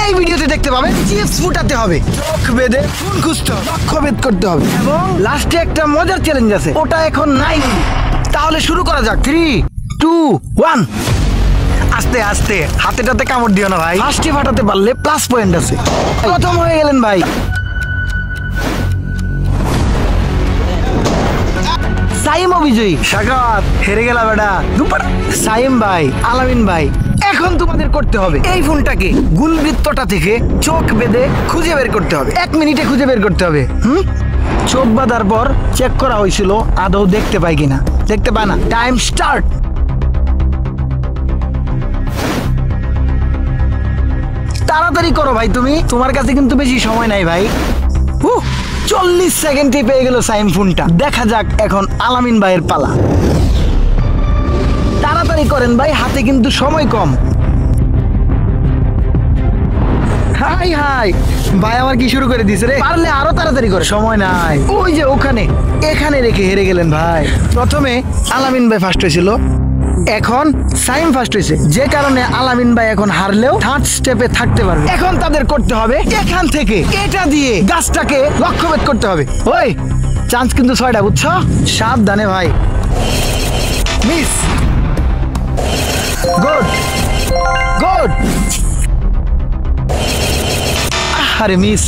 এই ভিডিওতে দেখতে পাবেন চিপস ফুটাতে হবে, চোখ বেঁধে ফোন খুঁজতে হবে, লক্ষ্য ভেদ করতে হবে এবং লাস্টে একটা মজার চ্যালেঞ্জ আছে, ওটা এখন নাই। তাহলে শুরু করা যাক। 3, 2, 1। আস্তে আস্তে, হাতে টাতে কামড় দিও না ভাই। ফার্স্টে ফাটাতে পারলে প্লাস পয়েন্ট আছে। প্রথম হয়ে গেলেন ভাই। সাইম বিজয়ী। সাগাত হেরে গেলা বেটা। সাইম ভাই, আলামিন ভাই, এখন তোমাদের করতে হবে এই ফোনটাকে গুলবৃত্তটা থেকে চোখ বেঁধে খুঁজে বের করতে হবে। 1 মিনিটে খুঁজে বের করতে হবে। চোখ বাঁধার পর চেক করা হয়েছিল আদৌ দেখতে পাই কিনা। দেখতে পায় না। Time start. তাড়াতাড়ি করো ভাই, তোমার কাছে কিন্তু বেশি সময় নাই ভাই। 40 সেকেন্ডে পেয়ে গেল সাইম ফোনটা। দেখা যাক এখন আলামিন ভাইয়ের পালা। তাড়াতাড়ি করেন ভাই, হাতে কিন্তু সময় কম। হাই হাই ভাই, আমার কি শুরু করে দিছে রে। পারলে আরো তাড়াতাড়ি করে, সময় নাই। ওই যে ওখানে, এখানে রেখে হেরে গেলেন ভাই। প্রথমে আলামিন ভাই ফার্স্ট হয়েছিল, এখন সাইম ফার্স্ট হয়েছে, যে কারণে আলামিন ভাই এখন হারলেও থার্ড স্টেপে থাকতে পারবে। এখন তাদের করতে হবে এখান থেকে এটা দিয়ে গাছটাকে লক্ষ্যভেদ করতে হবে। ওই চান্স কিন্তু 6টা, বুঝছো? সাবধানে ভাই। মিস। Good good. আরে মিস,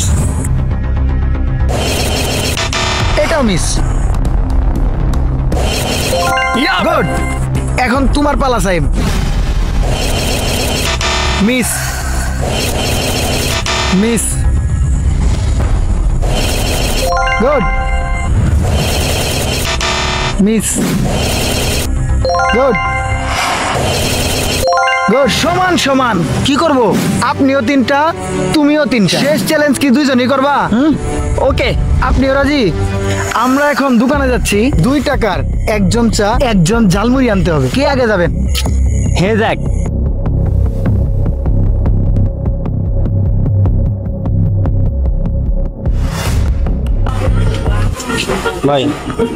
এটাও মিস। গুড। এখন তোমার পালা Saim. Miss miss. Good. Miss. Good good. সমান সমান। কি করব? আপনিও 3টা, তুমিও 3টা। শেষ চ্যালেঞ্জ কি দুইজনই করবা? ওকে, আপনিও রাজি? আমরা এখন দোকানে যাচ্ছি। 2 টাকার একজন চা, একজন ঝালমুড়ি আনতে হবে। কে আগে যাবেন? হে যাক। ভাই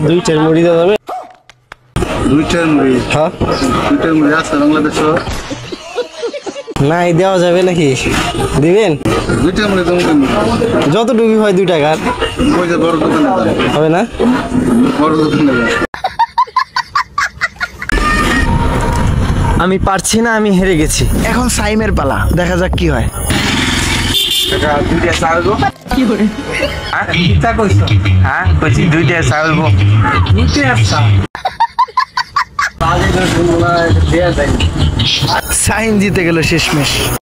2টার মুড়ি দেওয়া যাবে? 2টার মুড়ি? হ্যাঁ, 2টার মুড়ি আছে বাংলাদেশ? নাই দেওয়া যাবে নাকি? দিবেন? 2টার মুড়ি তুমি যতটুকু হয় 2 টাকার। ওই যে বড় দোকানে হবে না? বড় দোকানে আমি পারছি না, আমি হেরে গেছি। এখন সাইমের পালা, দেখা যাক কি হয়। টাকা 2টা চালবো। কি করে? হ্যাঁ, কিটা কইছো? হ্যাঁ, কইছি 2টা চালবো। 2টা চা। বাজে তো শুনলা দেয়া যায়। সাইম জিতে গেল শেষমেশ।